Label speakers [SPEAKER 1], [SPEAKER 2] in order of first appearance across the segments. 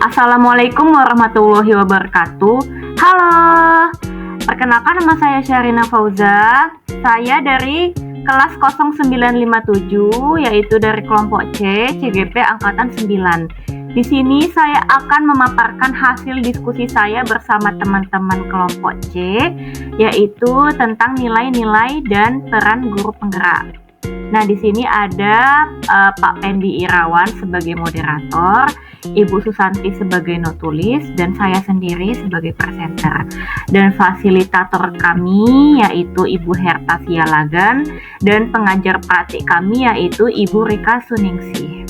[SPEAKER 1] Assalamualaikum warahmatullahi wabarakatuh. Halo, perkenalkan nama saya Syarina Fauza. Saya dari kelas 0957, yaitu dari kelompok C, CGP Angkatan 9. Di sini saya akan memaparkan hasil diskusi saya bersama teman-teman kelompok C, yaitu tentang nilai-nilai dan peran guru penggerak. Nah, di sini ada Pak Pendi Irawan sebagai moderator, Ibu Susanti sebagai notulis, dan saya sendiri sebagai presenter. Dan fasilitator kami yaitu Ibu Herta Sialagan, dan pengajar praktik kami yaitu Ibu Rika Suningsih.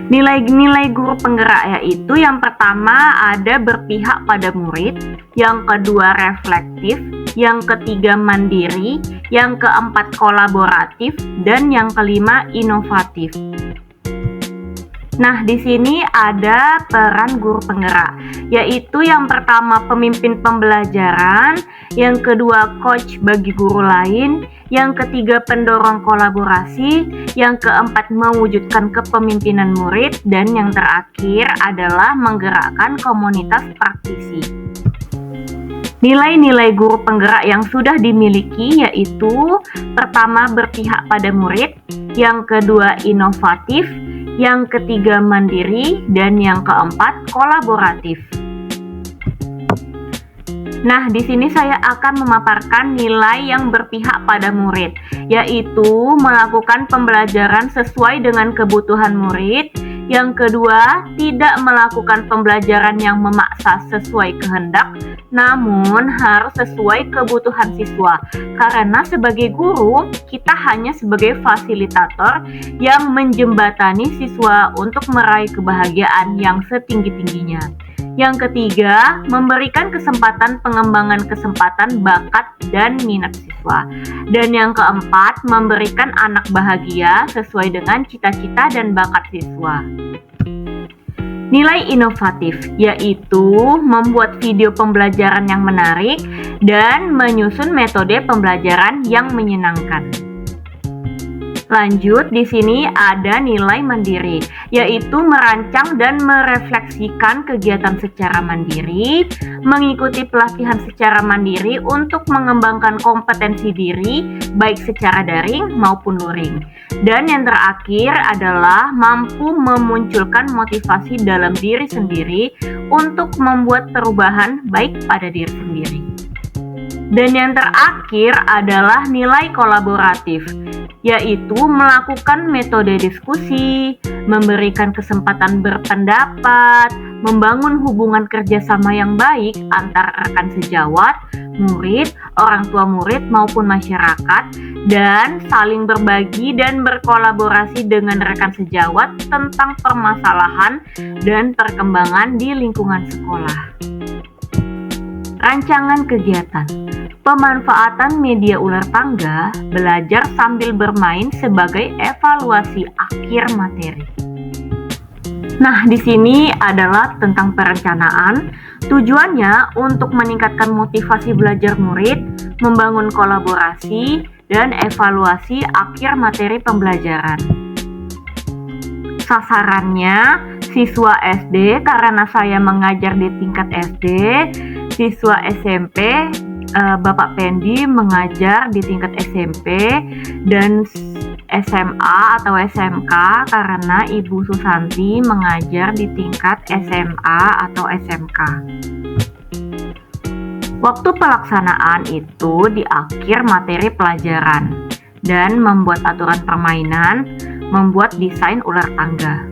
[SPEAKER 1] Nilai-nilai guru penggerak yaitu yang pertama ada berpihak pada murid, yang kedua reflektif, yang ketiga mandiri, yang keempat kolaboratif, dan yang kelima inovatif. Nah, di sini ada peran guru penggerak, yaitu yang pertama pemimpin pembelajaran, yang kedua coach bagi guru lain, yang ketiga pendorong kolaborasi, yang keempat mewujudkan kepemimpinan murid, dan yang terakhir adalah menggerakkan komunitas praktisi. Nilai-nilai guru penggerak yang sudah dimiliki yaitu pertama berpihak pada murid, yang kedua inovatif, yang ketiga mandiri, dan yang keempat kolaboratif. Nah, di sini saya akan memaparkan nilai yang berpihak pada murid, yaitu melakukan pembelajaran sesuai dengan kebutuhan murid. Yang kedua, tidak melakukan pembelajaran yang memaksa sesuai kehendak, namun harus sesuai kebutuhan siswa. Karena sebagai guru, kita hanya sebagai fasilitator yang menjembatani siswa untuk meraih kebahagiaan yang setinggi-tingginya. Yang ketiga, memberikan kesempatan pengembangan kesempatan bakat dan minat siswa. Dan yang keempat, memberikan anak bahagia sesuai dengan cita-cita dan bakat siswa. Nilai inovatif yaitu membuat video pembelajaran yang menarik dan menyusun metode pembelajaran yang menyenangkan. Lanjut, di sini ada nilai mandiri, yaitu merancang dan merefleksikan kegiatan secara mandiri, mengikuti pelatihan secara mandiri untuk mengembangkan kompetensi diri, baik secara daring maupun luring. Dan yang terakhir adalah mampu memunculkan motivasi dalam diri sendiri untuk membuat perubahan baik pada diri sendiri. Dan yang terakhir adalah nilai kolaboratif, yaitu melakukan metode diskusi, memberikan kesempatan berpendapat, membangun hubungan kerjasama yang baik antara rekan sejawat, murid, orang tua murid maupun masyarakat, dan saling berbagi dan berkolaborasi dengan rekan sejawat tentang permasalahan dan perkembangan di lingkungan sekolah. Rancangan kegiatan. Pemanfaatan media ular tangga, belajar sambil bermain sebagai evaluasi akhir materi. Nah, di sini adalah tentang perencanaan. Tujuannya untuk meningkatkan motivasi belajar murid, membangun kolaborasi, dan evaluasi akhir materi pembelajaran. Sasarannya siswa SD karena saya mengajar di tingkat SD, siswa SMP Bapak Pendi mengajar di tingkat SMP, dan SMA atau SMK karena Ibu Susanti mengajar di tingkat SMA atau SMK. Waktu pelaksanaan itu di akhir materi pelajaran dan membuat aturan permainan, membuat desain ular tangga.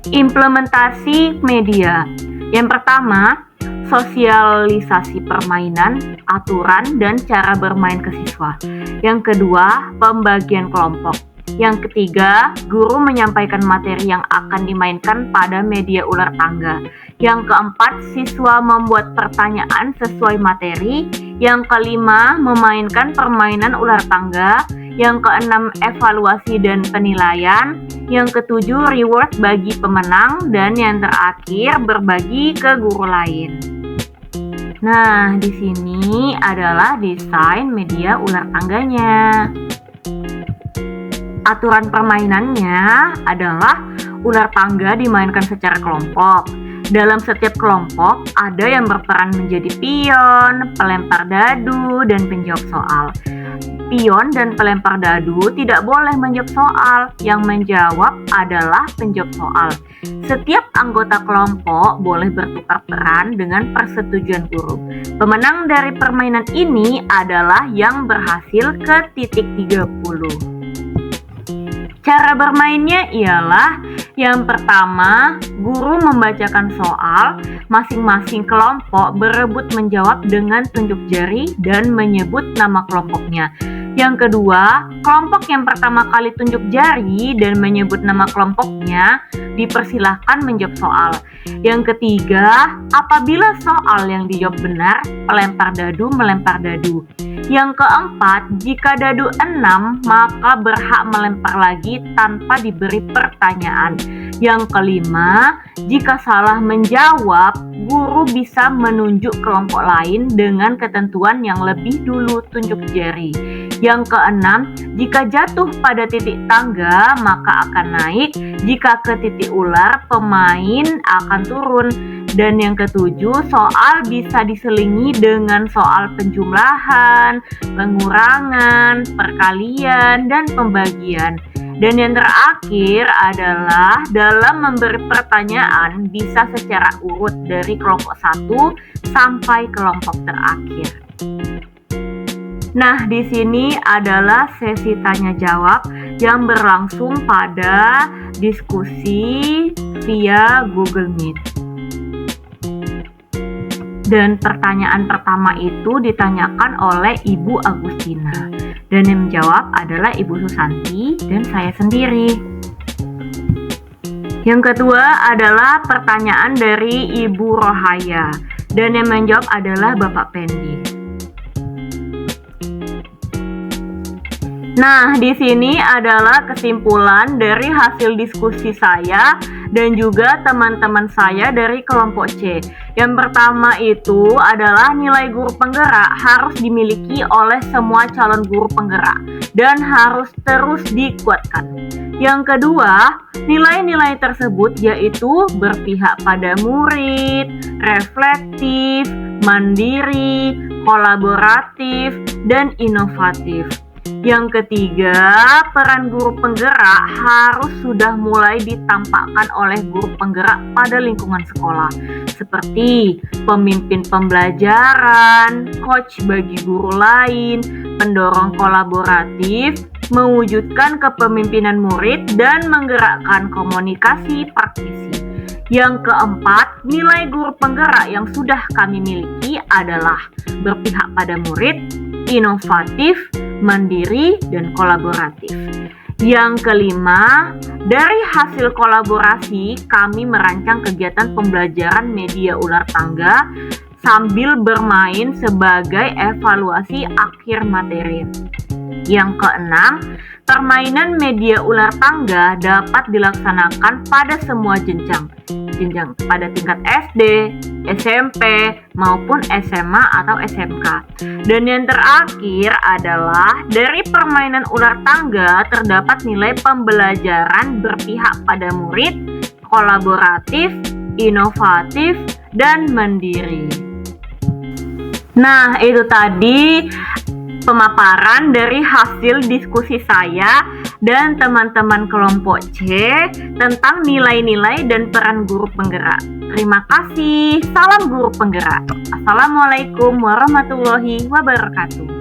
[SPEAKER 1] Implementasi media. Yang pertama, sosialisasi permainan, aturan, dan cara bermain ke siswa. Yang kedua, pembagian kelompok. Yang ketiga, guru menyampaikan materi yang akan dimainkan pada media ular tangga. Yang keempat, siswa membuat pertanyaan sesuai materi. Yang kelima, memainkan permainan ular tangga. Yang keenam, evaluasi dan penilaian. Yang ketujuh, reward bagi pemenang. Dan yang terakhir, berbagi ke guru lain. Nah, di sini adalah desain media ular tangganya. Aturan permainannya adalah ular tangga dimainkan secara kelompok. Dalam setiap kelompok ada yang berperan menjadi pion, pelempar dadu, dan penjawab soal. Pion dan pelempar dadu tidak boleh menjawab soal, yang menjawab adalah penjawab soal. Setiap anggota kelompok boleh bertukar peran dengan persetujuan guru. Pemenang dari permainan ini adalah yang berhasil ke titik 30. Cara bermainnya ialah yang pertama, guru membacakan soal, masing-masing kelompok berebut menjawab dengan tunjuk jari dan menyebut nama kelompoknya. Yang kedua, kelompok yang pertama kali tunjuk jari dan menyebut nama kelompoknya dipersilahkan menjawab soal. Yang ketiga, apabila soal yang dijawab benar, pelempar dadu melempar dadu. Yang keempat, jika dadu 6, maka berhak melempar lagi tanpa diberi pertanyaan. Yang kelima, jika salah menjawab, guru bisa menunjuk kelompok lain dengan ketentuan yang lebih dulu tunjuk jari. Yang keenam, jika jatuh pada titik tangga, maka akan naik. Jika ke titik ular, pemain akan turun. Dan yang ketujuh, soal bisa diselingi dengan soal penjumlahan, pengurangan, perkalian, dan pembagian. Dan yang terakhir adalah dalam memberi pertanyaan bisa secara urut dari kelompok 1 sampai kelompok terakhir. Nah, di sini adalah sesi tanya jawab yang berlangsung pada diskusi via Google Meet. Dan pertanyaan pertama itu ditanyakan oleh Ibu Agustina. Dan yang menjawab adalah Ibu Susanti dan saya sendiri. Yang kedua adalah pertanyaan dari Ibu Rohaya. Dan yang menjawab adalah Bapak Pendi. Nah, di sini adalah kesimpulan dari hasil diskusi saya dan juga teman-teman saya dari kelompok C. Yang pertama itu adalah nilai guru penggerak harus dimiliki oleh semua calon guru penggerak dan harus terus dikuatkan. Yang kedua, nilai-nilai tersebut yaitu berpihak pada murid, reflektif, mandiri, kolaboratif, dan inovatif. Yang ketiga, peran guru penggerak harus sudah mulai ditampakkan oleh guru penggerak pada lingkungan sekolah, seperti pemimpin pembelajaran, coach bagi guru lain, pendorong kolaboratif, mewujudkan kepemimpinan murid, dan menggerakkan komunikasi praktisi. Yang keempat, nilai guru penggerak yang sudah kami miliki adalah berpihak pada murid, inovatif, mandiri, dan kolaboratif. Yang kelima, dari hasil kolaborasi kami merancang kegiatan pembelajaran media ular tangga sambil bermain sebagai evaluasi akhir materi. Yang keenam, permainan media ular tangga dapat dilaksanakan pada semua jenjang pada tingkat SD, SMP, maupun SMA atau SMK. Dan yang terakhir adalah dari permainan ular tangga terdapat nilai pembelajaran berpihak pada murid, kolaboratif, inovatif, dan mandiri. Nah, itu tadi pemaparan dari hasil diskusi saya dan teman-teman kelompok C tentang nilai-nilai dan peran guru penggerak. Terima kasih. Salam guru penggerak. Assalamualaikum warahmatullahi wabarakatuh.